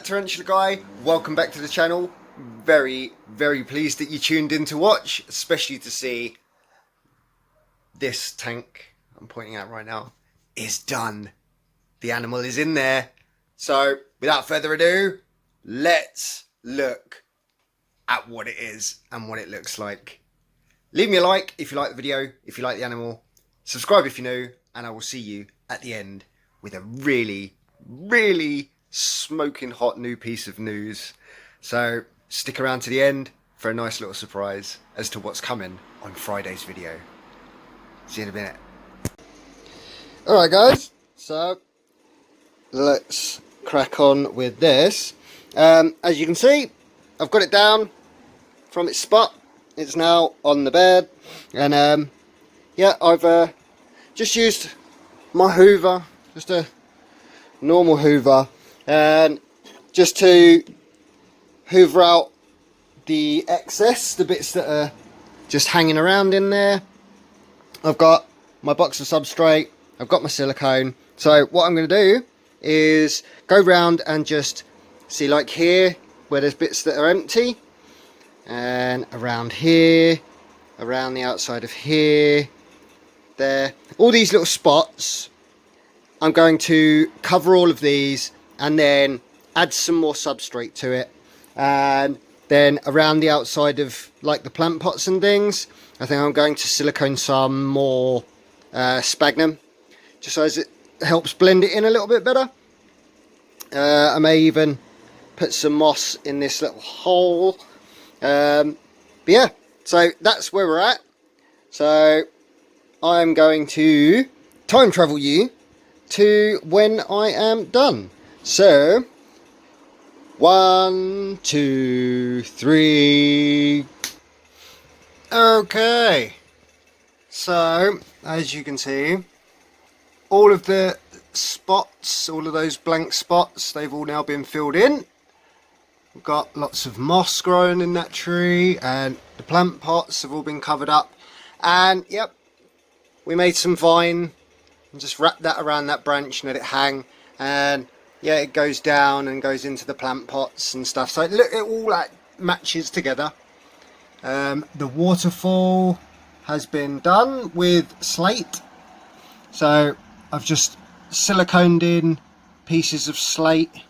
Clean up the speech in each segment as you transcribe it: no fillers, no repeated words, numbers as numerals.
Tarantula guy, welcome back to the channel. Very pleased that you tuned in to watch, especially to see this tank I'm pointing out right now is done. The animal is in there. So without further ado, let's look at what it is and what it looks like. Leave me a like if you like the video, if you like the animal, subscribe if you're new, and I will see you at the end with a really smoking hot new piece of news. So stick around to the end for a nice little surprise as to what's coming on Friday's video. See you in a minute. Alright guys, so let's crack on with this. As you can see, I've got it down from its spot. It's now on the bed, and yeah, I've just used my hoover, just a normal hoover, and just to hoover out the excess, the bits that are just hanging around in there. I've got my box of substrate, I've got my silicone. So what I'm going to do is go round and just see, like here where there's bits that are empty, and around here, around the outside of here, there, all these little spots. I'm going to cover all of these and then add some more substrate to it, and then around the outside of like the plant pots and things, I think I'm going to silicone some more sphagnum, just so as it helps blend it in a little bit better. I may even put some moss in this little hole, but yeah, so that's where we're at. So I'm going to time travel you to when I am done. So 1, 2, 3. Okay, so as you can see, all of the spots, all of those blank spots, they've all now been filled in. We've got lots of moss growing in that tree, and the plant pots have all been covered up. And yep, we made some vine and just wrap that around that branch and let it hang, and yeah, it goes down and goes into the plant pots and stuff. So look, it all like matches together. The waterfall has been done with slate, so I've just siliconed in pieces of slate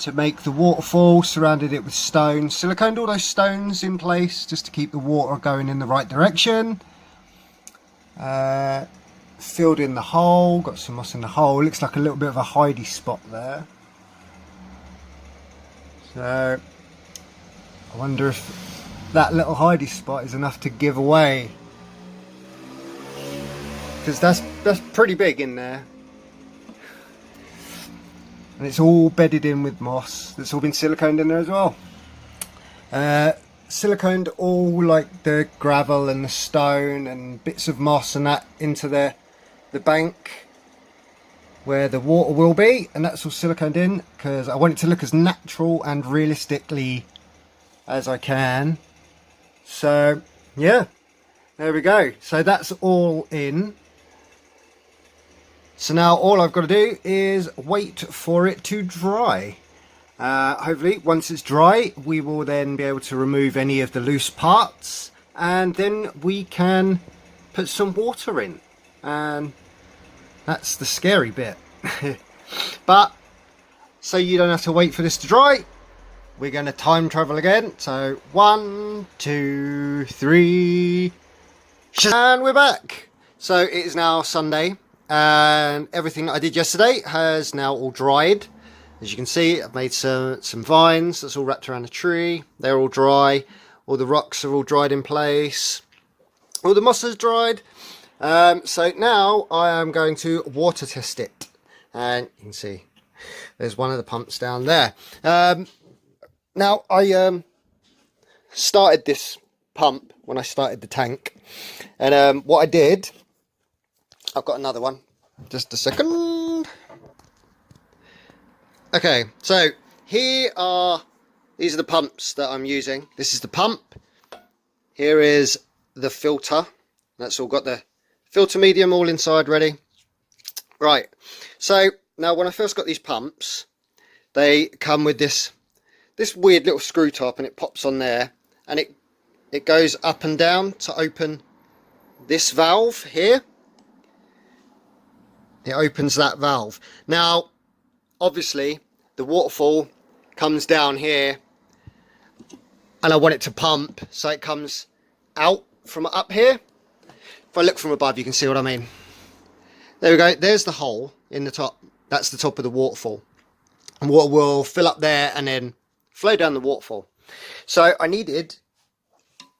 to make the waterfall, surrounded it with stones, siliconed all those stones in place just to keep the water going in the right direction. Filled in the hole, got some moss in the hole. Looks like a little bit of a hidey spot there. So I wonder if that little hidey spot is enough to give away, because that's pretty big in there, and it's all bedded in with moss. That's all been siliconed in there as well. Siliconed all like the gravel and the stone and bits of moss and that into the bank where the water will be, and that's all siliconed in because I want it to look as natural and realistically as I can. So yeah, there we go. So that's all in. So now all I've got to do is wait for it to dry. Hopefully once it's dry, we will then be able to remove any of the loose parts, and then we can put some water in, and that's the scary bit. But so you don't have to wait for this to dry, we're going to time travel again. So 1, 2, 3, and we're back. So it is now Sunday, and everything that I did yesterday has now all dried. As you can see, I've made some vines that's all wrapped around the tree. They're all dry. All the rocks are all dried in place. All the moss is dried. So now I am going to water test it. And you can see there's one of the pumps down there. Now I started this pump when I started the tank. And what I did, I've got another one. Just a second. Okay, so these are the pumps that I'm using. This is the pump. Here is the filter. That's all got the filter medium all inside ready. Right, so now when I first got these pumps, they come with this weird little screw top, and it pops on there, and it goes up and down to open this valve here. It opens that valve. Now obviously the waterfall comes down here, and I want it to pump, so it comes out from up here. If I look from above, you can see what I mean. There we go, there's the hole in the top. That's the top of the waterfall, and water will fill up there and then flow down the waterfall. So I needed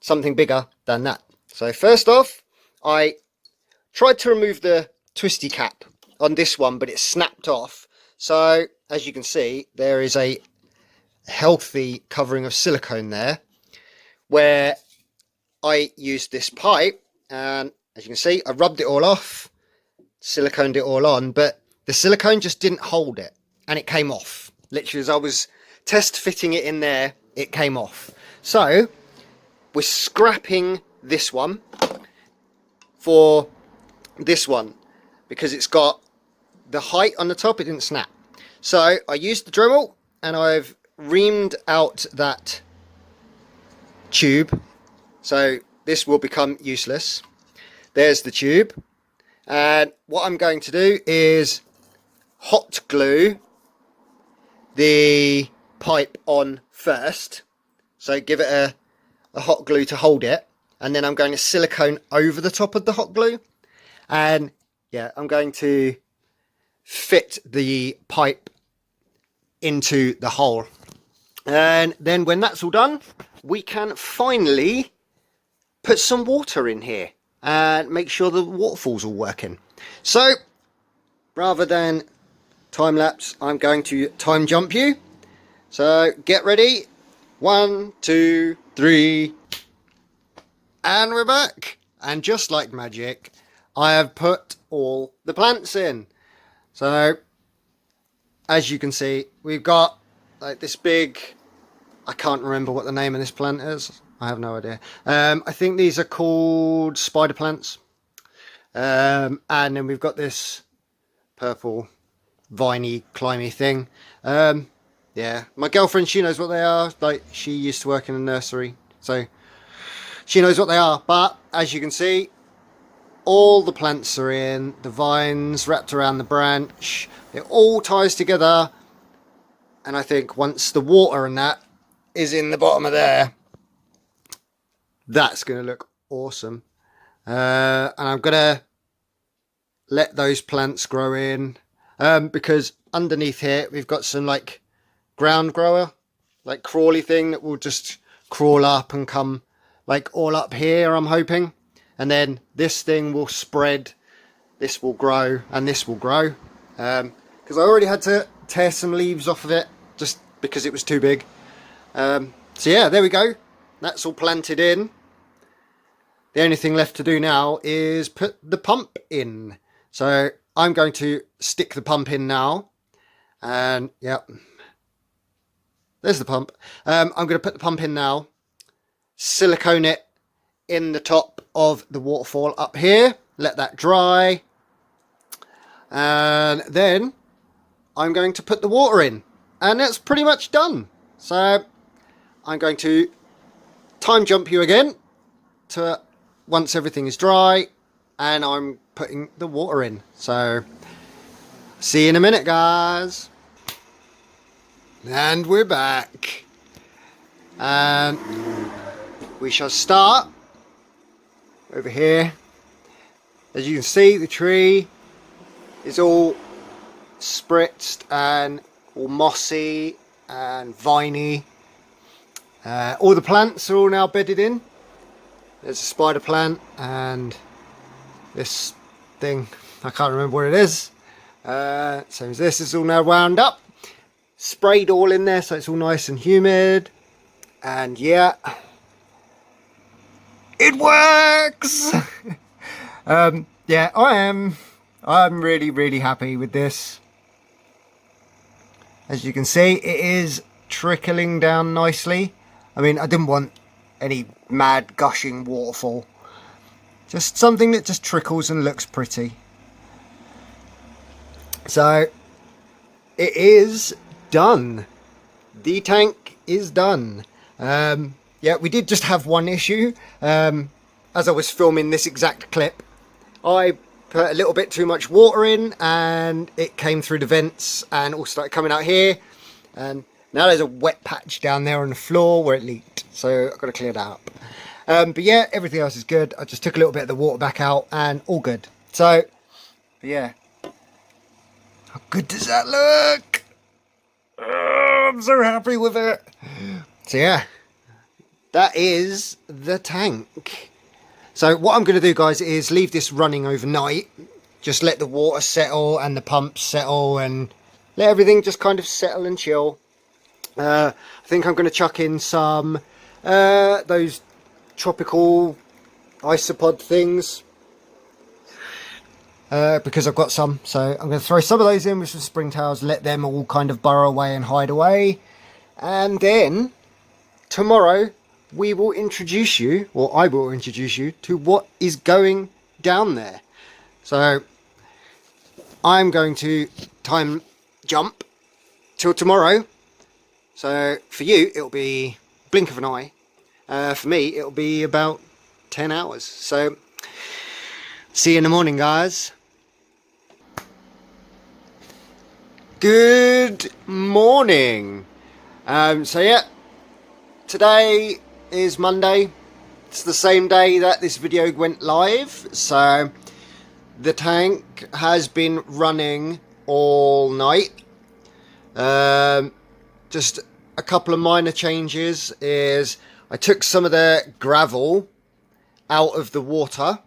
something bigger than that. So first off, I tried to remove the twisty cap on this one, but it snapped off. So as you can see, there is a healthy covering of silicone there, where I used this pipe, and as you can see, I rubbed it all off, siliconed it all on, but the silicone just didn't hold it, and it came off. Literally, as I was test fitting it in there, it came off. So we're scrapping this one for this one, because it's got the height on the top, it didn't snap. So I used the Dremel, and I've reamed out that tube, so this will become useless. There's the tube, and what I'm going to do is hot glue the pipe on first, so give it a hot glue to hold it, and then I'm going to silicone over the top of the hot glue, and yeah, I'm going to fit the pipe into the hole. And then when that's all done, we can finally put some water in here and make sure the waterfall's all working. So rather than time lapse, I'm going to time jump you. So get ready. 1, 2, 3, and we're back. And just like magic, I have put all the plants in. So as you can see, we've got like this big, I can't remember what the name of this plant is. I have no idea. I think these are called spider plants. And then we've got this purple viney climby thing. Yeah, my girlfriend, she knows what they are. Like, she used to work in a nursery, so she knows what they are. But as you can see, all the plants are in, the vines wrapped around the branch, it all ties together. And I think once the water and that is in the bottom of there, that's going to look awesome. And I'm going to let those plants grow in, because underneath here we've got some like ground grower, like crawly thing that will just crawl up and come like all up here, I'm hoping. And then this thing will spread, this will grow, and this will grow. Because I already had to tear some leaves off of it just because it was too big. So yeah, there we go. That's all planted in. The only thing left to do now is put the pump in. So I'm going to stick the pump in now. And yeah, there's the pump. I'm going to put the pump in now, silicone it in the top of the waterfall up here, let that dry, and then I'm going to put the water in, and that's pretty much done. So I'm going to time jump you again to once everything is dry, and I'm putting the water in. So see you in a minute, guys. And we're back, and we shall start over here. As you can see, the tree is all spritzed and all mossy and viney. All the plants are all now bedded in. There's a spider plant and this thing, I can't remember what it is. Same as this, is all now wound up. Sprayed all in there so it's all nice and humid. And yeah, it works. Yeah, I'm really happy with this. As you can see, it is trickling down nicely. I mean, I didn't want any mad gushing waterfall, just something that just trickles and looks pretty. So it is done. The tank is done. Yeah, we did just have one issue. As I was filming this exact clip, I put a little bit too much water in and it came through the vents and all started coming out here. And now there's a wet patch down there on the floor where it leaked. So I've got to clear that up. But yeah, everything else is good. I just took a little bit of the water back out and all good. So, yeah. How good does that look? Oh, I'm so happy with it. So yeah, that is the tank. So what I'm going to do, guys, is leave this running overnight. Just let the water settle and the pumps settle and let everything just kind of settle and chill. I think I'm going to chuck in some those tropical isopod things. Because I've got some, so I'm going to throw some of those in with some springtails, let them all kind of burrow away and hide away, and then tomorrow we will introduce you, or I will introduce you to what is going down there. So I'm going to time jump till tomorrow. So for you it'll be blink of an eye. For me it'll be about 10 hours. So see you in the morning, guys. Good morning. So yeah, today is Monday. It's the same day that this video went live. So the tank has been running all night. Just a couple of minor changes is I took some of the gravel out of the water.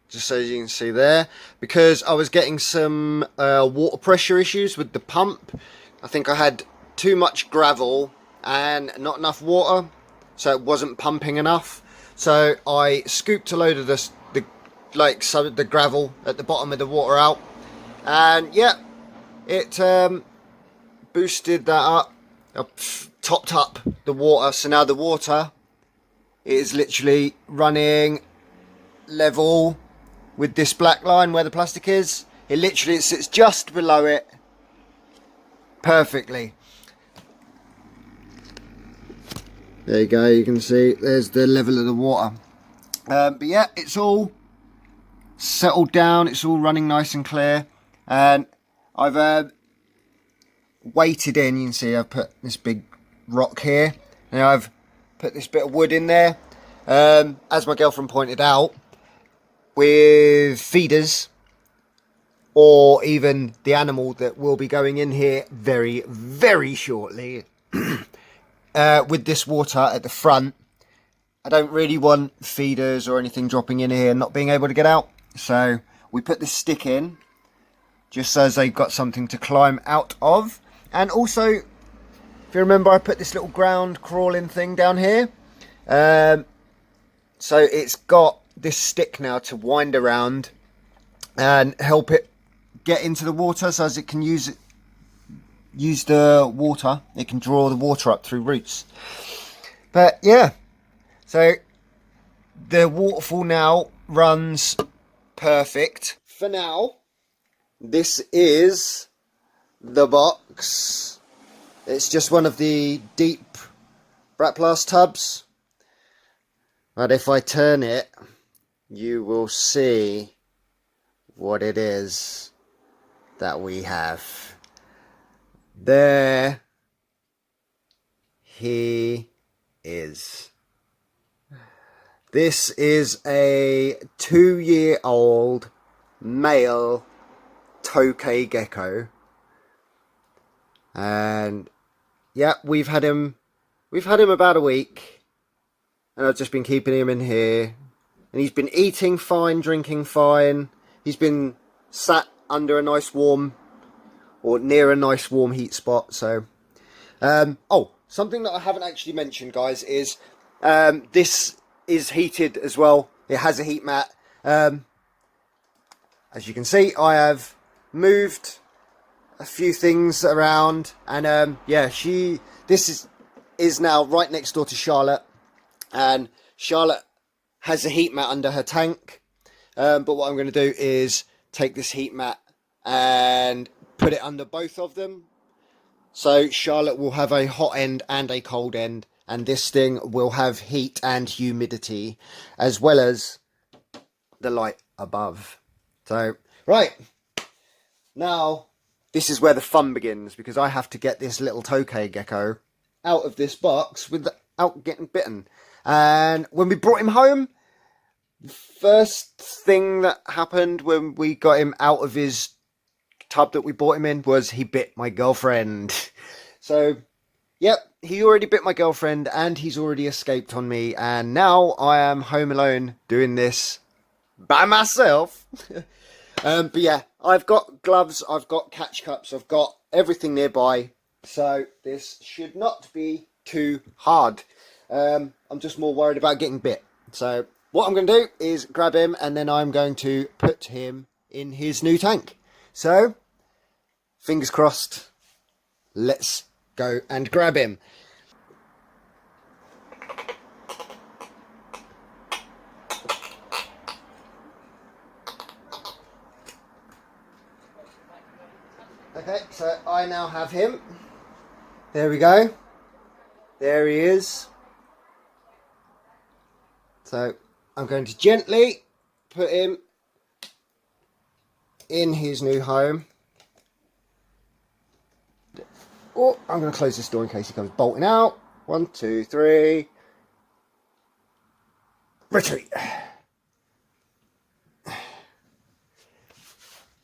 Just so you can see there, because I was getting some water pressure issues with the pump. I think I had too much gravel and not enough water, so it wasn't pumping enough. So I scooped a load of the gravel at the bottom of the water out, and yeah, it boosted that up, topped up the water. So now the water is literally running level with this black line where the plastic is. It literally sits just below it perfectly. There you go, you can see there's the level of the water. But yeah, it's all settled down, it's all running nice and clear, and I've weighted in. You can see I've put this big rock here, and I've put this bit of wood in there. As my girlfriend pointed out, with feeders or even the animal that will be going in here very, very shortly, with this water at the front, I don't really want feeders or anything dropping in here and not being able to get out. So we put this stick in just so they've got something to climb out of. And also, if you remember, I put this little ground crawling thing down here. So it's got this stick now to wind around and help it get into the water, so as it can use the water, it can draw the water up through roots. But yeah, so the waterfall now runs perfect. For now, this is the box. It's just one of the deep brat blast tubs, but if I turn it, you will see what it is that we have. There he is. This is a 2-year-old male tokay gecko, and yeah, we've had him about a week, and I've just been keeping him in here. And he's been eating fine, drinking fine. He's been sat under a nice warm, or near a nice warm heat spot. So, oh, something that I haven't actually mentioned, guys, is this is heated as well. It has a heat mat. As you can see, I have moved a few things around, and yeah, this is now right next door to Charlotte, and Charlotte has a heat mat under her tank, but what I'm going to do is take this heat mat and put it under both of them, So Charlotte will have a hot end and a cold end, and this thing will have heat and humidity, as well as the light above. So, right, now this is where the fun begins, because I have to get this little tokay gecko out of this box without getting bitten. And when we brought him home, first thing that happened when we got him out of his tub that we bought him in was he bit my girlfriend. So, yep, he already bit my girlfriend and he's already escaped on me, and now I am home alone doing this by myself. But yeah, I've got gloves, I've got catch cups, I've got everything nearby, so this should not be too hard. I'm just more worried about getting bit. So what I'm going to do is grab him, and then I'm going to put him in his new tank. So, fingers crossed, let's go and grab him. Okay, so I now have him. There we go. There he is. So I'm going to gently put him in his new home. Oh, I'm going to close this door in case he comes bolting out. 1, 2, 3. Retreat.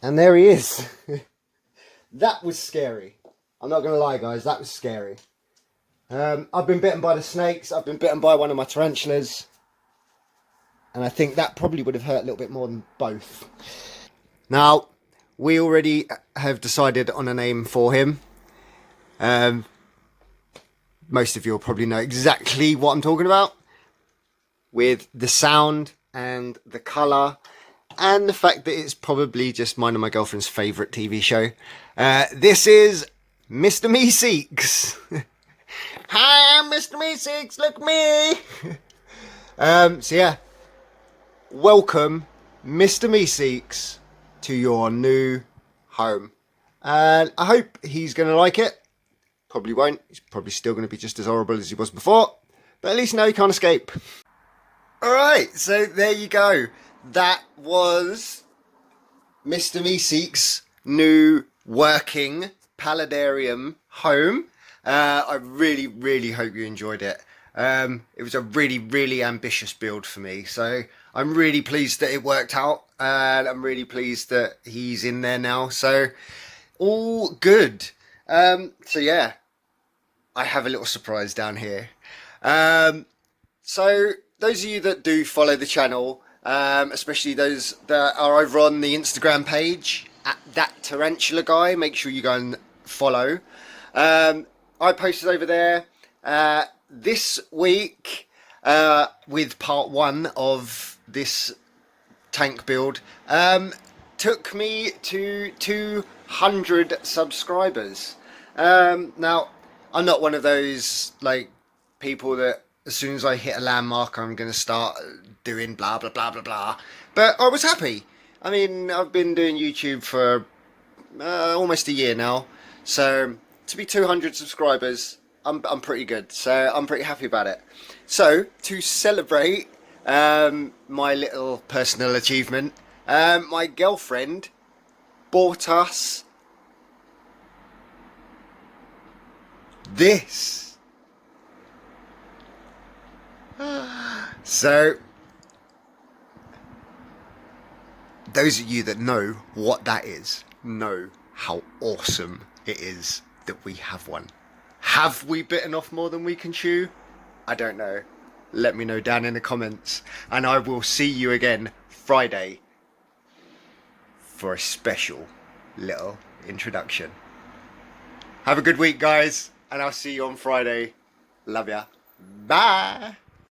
And there he is. That was scary. I'm not going to lie, guys. That was scary. I've been bitten by the snakes. I've been bitten by one of my tarantulas. And I think that probably would have hurt a little bit more than both. Now, we already have decided on a name for him. Most of you will probably know exactly what I'm talking about, with the sound and the colour and the fact that it's probably just mine and my girlfriend's favourite TV show. This is Mr. Meeseeks. Hi, I'm Mr. Meeseeks, look me. So yeah, welcome Mr. Meeseeks to your new home. And I hope he's going to like it. Probably won't. He's probably still going to be just as horrible as he was before. But at least now he can't escape. Alright, so there you go. That was Mr. Meeseeks' new working Palidarium home. I really hope you enjoyed it. It was a really ambitious build for me. So I'm really pleased that it worked out. And I'm really pleased that he's in there now. So all good. So yeah, I have a little surprise down here. So those of you that do follow the channel, especially those that are over on the Instagram page at that Tarantula guy, make sure you go and follow. I posted over there this week with part 1 of this tank build. Took me to 200 subscribers. Now, I'm not one of those like people that as soon as I hit a landmark I'm going to start doing blah blah blah blah blah. But I was happy. I mean, I've been doing YouTube for almost a year now, so to be 200 subscribers, I'm pretty good. So I'm pretty happy about it. So to celebrate my little personal achievement, my girlfriend bought us this. So those of you that know what that is know how awesome it is that we have one. Have we bitten off more than we can chew? I don't know. Let me know down in the comments, and I will see you again Friday for a special little introduction. Have a good week, guys, and I'll see you on Friday. Love ya. Bye.